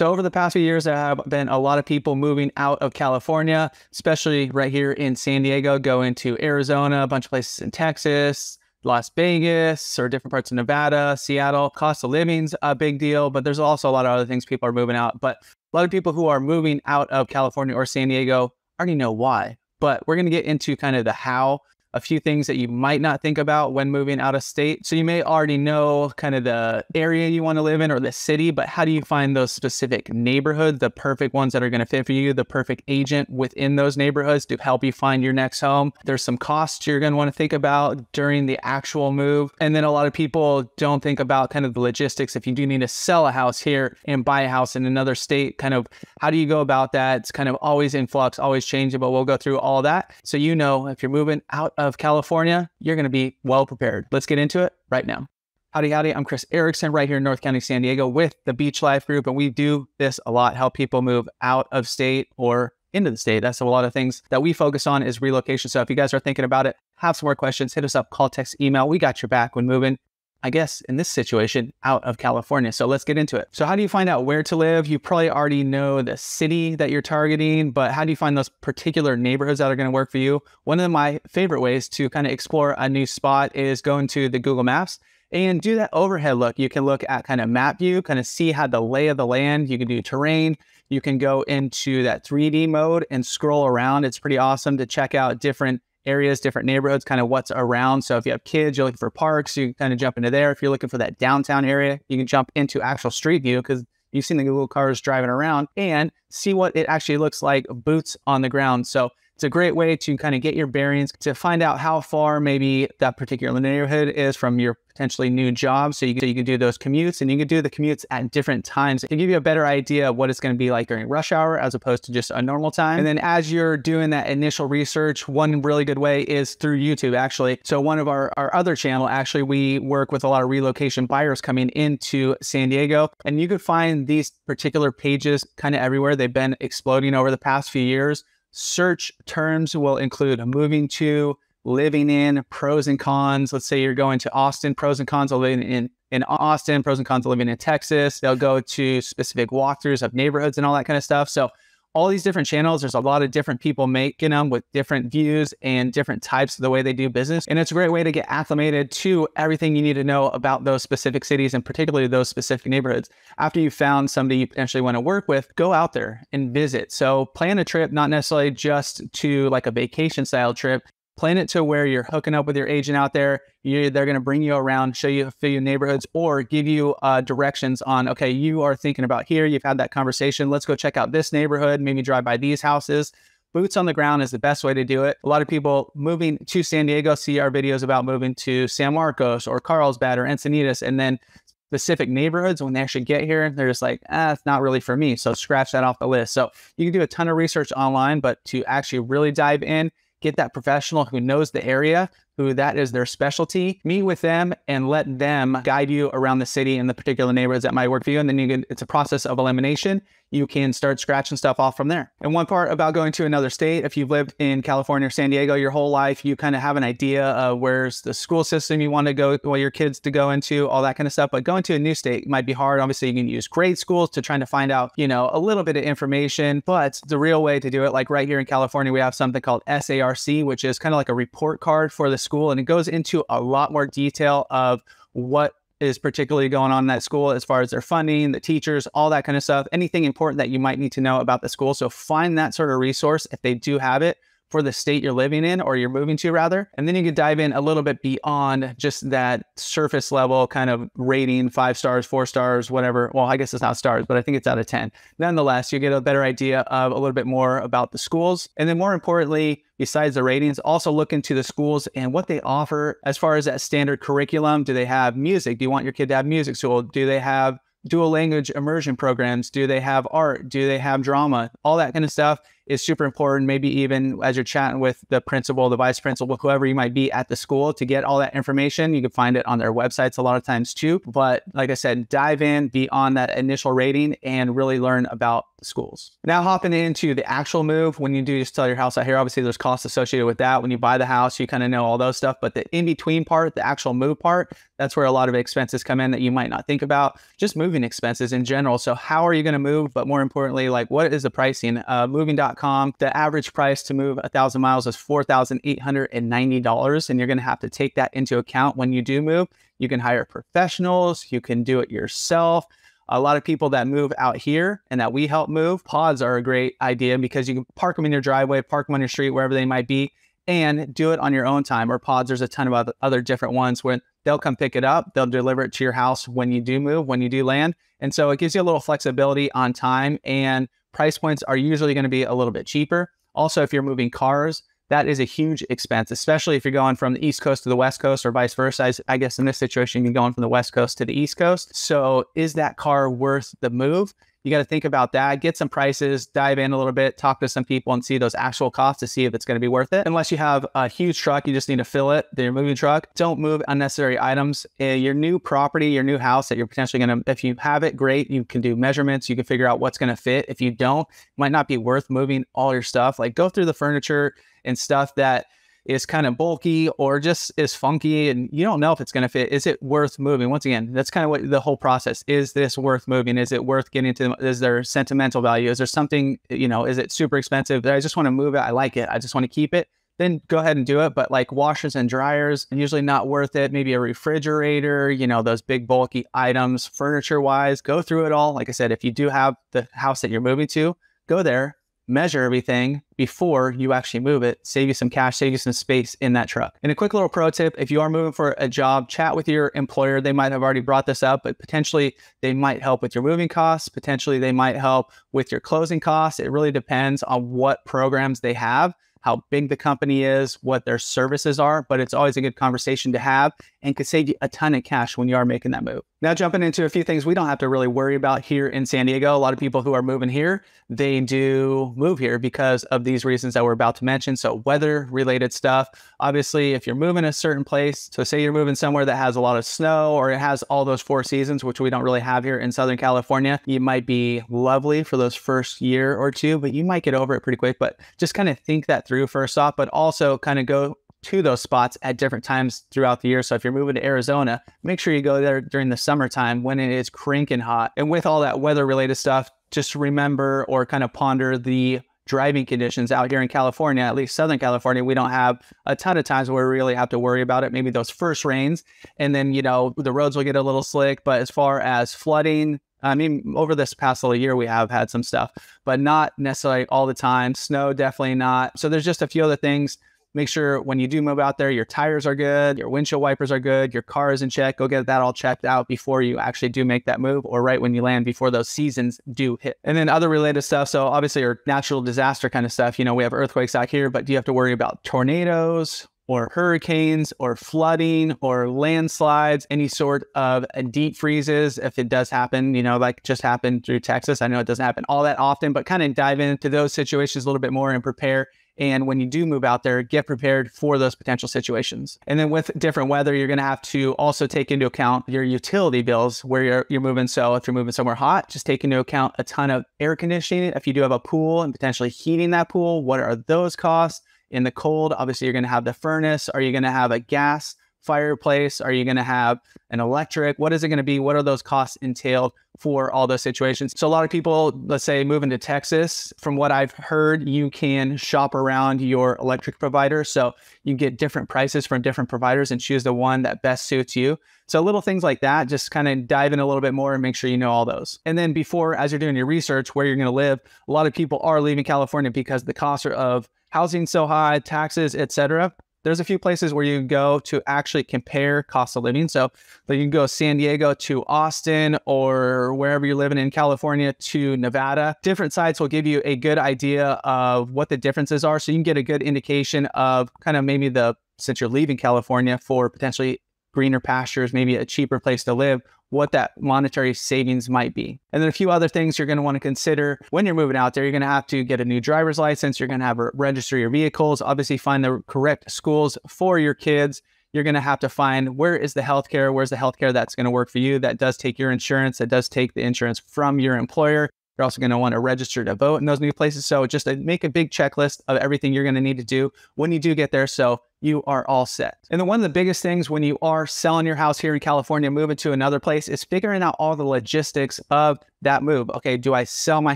So over the past few years, there have been a lot of people moving out of California, especially right here in San Diego, going to Arizona, a bunch of places in Texas, Las Vegas, or different parts of Nevada, Seattle. Cost of living's a big deal, but there's also a lot of other things people are moving out. But a lot of people who are moving out of California or San Diego already know why. But we're going to get into kind of the how, a few things that you might not think about when moving out of state. So you may already know kind of the area you want to live in or the city, but how do you find those specific neighborhoods, the perfect ones that are going to fit for you, the perfect agent within those neighborhoods to help you find your next home? There's some costs you're going to want to think about during the actual move. And then a lot of people don't think about kind of the logistics. If you do need to sell a house here and buy a house in another state, kind of how do you go about that? It's kind of always in flux, always changing, but we'll go through all that. So you know, if you're moving out of California, you're going to be well prepared. Let's get into it right now. Howdy, howdy. I'm Chris Erickson right here in North County, San Diego with the Beach Life Group. And we do this a lot, help people move out of state or into the state. That's a lot of things that we focus on is relocation. So if you guys are thinking about it, have some more questions, hit us up, call, text, email. We got your back when moving, I guess, in this situation, out of California. So let's get into it. So how do you find out where to live? You probably already know the city that you're targeting, but how do you find those particular neighborhoods that are going to work for you? One of my favorite ways to kind of explore a new spot is go into the Google Maps and do that overhead look. You can look at kind of map view, kind of see how the lay of the land. You can do terrain. You can go into that 3D mode and scroll around. It's pretty awesome to check out different areas, different neighborhoods, kind of what's around. So if you have kids, you're looking for parks, you can kind of jump into there. If you're looking for that downtown area, you can jump into actual street view because you've seen the Google cars driving around and see what it actually looks like, boots on the ground. So it's a great way to kind of get your bearings, to find out how far maybe that particular neighborhood is from your potentially new job. So you can do those commutes, and you can do the commutes at different times. It can give you a better idea of what it's going to be like during rush hour as opposed to just a normal time. And then as you're doing that initial research, one really good way is through YouTube, actually. So one of our other channel, actually, we work with a lot of relocation buyers coming into San Diego, and you could find these particular pages kind of everywhere. They've been exploding over the past few years. Search terms will include moving to, living in, pros and cons. Let's say you're going to Austin, pros and cons of living in Austin, pros and cons of living in Texas. They'll go to specific walkthroughs of neighborhoods and all that kind of stuff. So all these different channels, there's a lot of different people making them with different views and different types of the way they do business. And it's a great way to get acclimated to everything you need to know about those specific cities and particularly those specific neighborhoods. After you found somebody you potentially want to work with, go out there and visit. So plan a trip, not necessarily just to like a vacation style trip. Plan it to where you're hooking up with your agent out there. They're going to bring you around, show you a few neighborhoods, or give you directions on, okay, you are thinking about here. You've had that conversation. Let's go check out this neighborhood, maybe drive by these houses. Boots on the ground is the best way to do it. A lot of people moving to San Diego see our videos about moving to San Marcos or Carlsbad or Encinitas, and then specific neighborhoods, when they actually get here, they're just like, it's not really for me. So scratch that off the list. So you can do a ton of research online, but to actually really dive in, get that professional who knows the area, who that is their specialty, meet with them and let them guide you around the city and the particular neighborhoods that might work for you. And then it's a process of elimination. You can start scratching stuff off from there. And one part about going to another state, if you've lived in California or San Diego your whole life, you kind of have an idea of where's the school system you want to go, well, your kids to go into, all that kind of stuff. But going to a new state might be hard. Obviously, you can use grade schools to try to find out, a little bit of information, but the real way to do it, like right here in California, we have something called SARC, which is kind of like a report card for the school. And it goes into a lot more detail of what is particularly going on in that school as far as their funding, the teachers, all that kind of stuff, anything important that you might need to know about the school. So find that sort of resource if they do have it for the state you're living in or you're moving to rather. And then you can dive in a little bit beyond just that surface level kind of rating, 5 stars, 4 stars, whatever. Well, I guess it's not stars, but I think it's out of 10. Nonetheless, you get a better idea of a little bit more about the schools. And then more importantly, besides the ratings, also look into the schools and what they offer as far as that standard curriculum. Do they have music? Do you want your kid to have music school? Do they have dual language immersion programs? Do they have art? Do they have drama? All that kind of stuff is super important. Maybe even as you're chatting with the principal, the vice principal, whoever you might be at the school to get all that information. You can find it on their websites a lot of times too. But like I said, dive in beyond that initial rating and really learn about the schools. Now hopping into the actual move, when you do just sell your house out here, obviously there's costs associated with that. When you buy the house, you kind of know all those stuff, but the in-between part, the actual move part, that's where a lot of expenses come in that you might not think about, just moving expenses in general. So how are you going to move? But more importantly, like what is the pricing? Moving.com, the average price to move 1,000 miles is $4,890. And you're going to have to take that into account when you do move. You can hire professionals, you can do it yourself. A lot of people that move out here and that we help move, pods are a great idea because you can park them in your driveway, park them on your street, wherever they might be, and do it on your own time. Or pods, there's a ton of other different ones where they'll come pick it up, they'll deliver it to your house when you do move, when you do land. And so it gives you a little flexibility on time, and price points are usually going to be a little bit cheaper. Also, if you're moving cars, that is a huge expense, especially if you're going from the East Coast to the West Coast or vice versa. I guess in this situation, you're going from the West Coast to the East Coast. So is that car worth the move? You got to think about that, get some prices, dive in a little bit, talk to some people and see those actual costs to see if it's going to be worth it. Unless you have a huge truck, you just need to fill it, your moving truck. Don't move unnecessary items. Your new property, your new house that you're potentially going to, if you have it, great. You can do measurements. You can figure out what's going to fit. If you don't, it might not be worth moving all your stuff. Like go through the furniture and stuff that is kind of bulky or just is funky and you don't know if it's going to fit. Is it worth moving? Once again, that's kind of what the whole process is. This worth moving? Is it worth getting to? Is there sentimental value? Is there something, is it super expensive? I just want to move it. I like it. I just want to keep it. Then go ahead and do it. But like washers and dryers, usually not worth it. Maybe a refrigerator, those big bulky items, furniture wise, go through it all. Like I said, if you do have the house that you're moving to, go there, measure everything before you actually move it, save you some cash, save you some space in that truck. And a quick little pro tip, if you are moving for a job, chat with your employer. They might have already brought this up, but potentially they might help with your moving costs. Potentially they might help with your closing costs. It really depends on what programs they have, how big the company is, what their services are, but it's always a good conversation to have and could save you a ton of cash when you are making that move. Now jumping into a few things we don't have to really worry about here in San Diego. A lot of people who are moving here, they do move here because of these reasons that we're about to mention. So weather related stuff. Obviously, if you're moving a certain place, so say you're moving somewhere that has a lot of snow or it has all those 4 seasons, which we don't really have here in Southern California, it might be lovely for those first year or two, but you might get over it pretty quick. But just kind of think that through first off, but also kind of go to those spots at different times throughout the year. So if you're moving to Arizona, make sure you go there during the summertime when it is cranking hot. And with all that weather related stuff, just remember or kind of ponder the driving conditions out here in California, at least Southern California. We don't have a ton of times where we really have to worry about it. Maybe those first rains and then, the roads will get a little slick. But as far as flooding, I mean, over this past little year, we have had some stuff, but not necessarily all the time. Snow, definitely not. So there's just a few other things. Make sure when you do move out there, your tires are good, your windshield wipers are good, your car is in check. Go get that all checked out before you actually do make that move or right when you land before those seasons do hit. And then other related stuff. So obviously your natural disaster kind of stuff, we have earthquakes out here, but do you have to worry about tornadoes or hurricanes or flooding or landslides, any sort of deep freezes if it does happen, like just happened through Texas. I know it doesn't happen all that often, but kind of dive into those situations a little bit more and prepare. And when you do move out there, get prepared for those potential situations. And then with different weather, you're going to have to also take into account your utility bills where you're moving. So if you're moving somewhere hot, just take into account a ton of air conditioning. If you do have a pool and potentially heating that pool, what are those costs? In the cold, obviously you're going to have the furnace. Are you going to have a gas fireplace? Are you going to have an electric? What is it going to be? What are those costs entailed for all those situations? So a lot of people, let's say moving to Texas, from what I've heard, you can shop around your electric provider. So you get different prices from different providers and choose the one that best suits you. So little things like that, just kind of dive in a little bit more and make sure you know all those. And then before, as you're doing your research, where you're going to live, a lot of people are leaving California because the costs of housing so high, taxes, etc. There's a few places where you can go to actually compare cost of living. So you can go San Diego to Austin or wherever you're living in California to Nevada. Different sites will give you a good idea of what the differences are. So you can get a good indication of kind of maybe since you're leaving California for potentially greener pastures, maybe a cheaper place to live, what that monetary savings might be. And then a few other things you're going to want to consider when you're moving out there. You're going to have to get a new driver's license. You're going to have to register your vehicles, obviously find the correct schools for your kids. You're going to have to find where's the healthcare that's going to work for you. That does take your insurance. That does take the insurance from your employer. You're also going to want to register to vote in those new places. So just make a big checklist of everything you're going to need to do when you do get there, so you are all set. And then one of the biggest things when you are selling your house here in California, moving to another place, is figuring out all the logistics of that move. Okay, do I sell my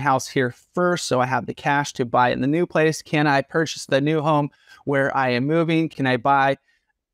house here first so I have the cash to buy it in the new place? Can I purchase the new home where I am moving? Can I buy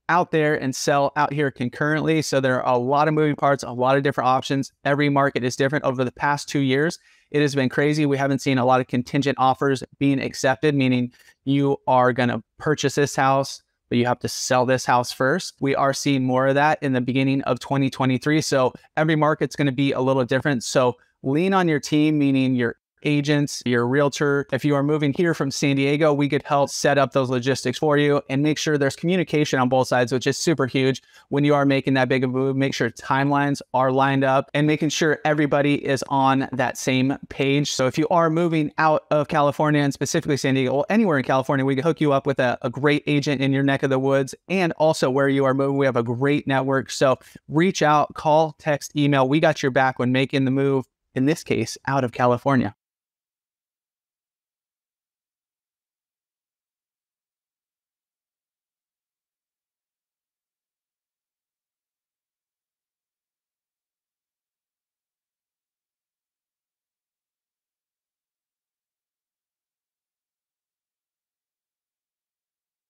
out there and sell out here concurrently? So there are a lot of moving parts, a lot of different options. Every market is different. Over the past 2 years, it has been crazy. We haven't seen a lot of contingent offers being accepted, meaning you are going to purchase this house, but you have to sell this house first. We are seeing more of that in the beginning of 2023. So every market's going to be a little different. So lean on your team, meaning your agents, your realtor. If you are moving here from San Diego, we could help set up those logistics for you and make sure there's communication on both sides, which is super huge. When you are making that big of a move, make sure timelines are lined up and making sure everybody is on that same page. So if you are moving out of California and specifically San Diego, well, anywhere in California, we can hook you up with a great agent in your neck of the woods. And also where you are moving, we have a great network. So reach out, call, text, email. We got your back when making the move, in this case, out of California.